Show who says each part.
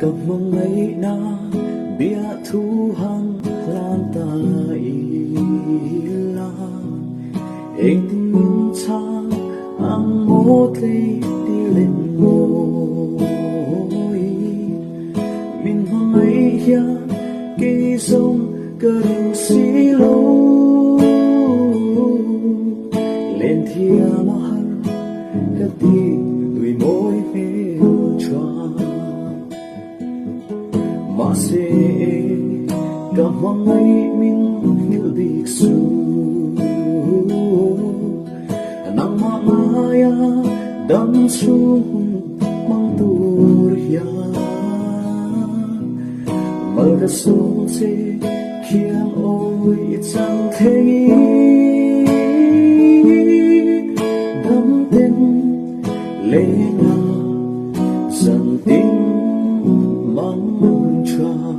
Speaker 1: cầm mong ấy na bia thu hăng lan tai la anh tình mình cha ang một ly đi lên ngồi mình mong ấy ya kỳ sông cơ đường xí lâu lên thia mahal cái tiếng đuôi môi mềm choa mà sẽ cảm mong ấy mình hiểu biết su nang maya dam sung mang turia mal ka sung se khiang ôi chẳng thể đắm tên lệ na Zantin mangtha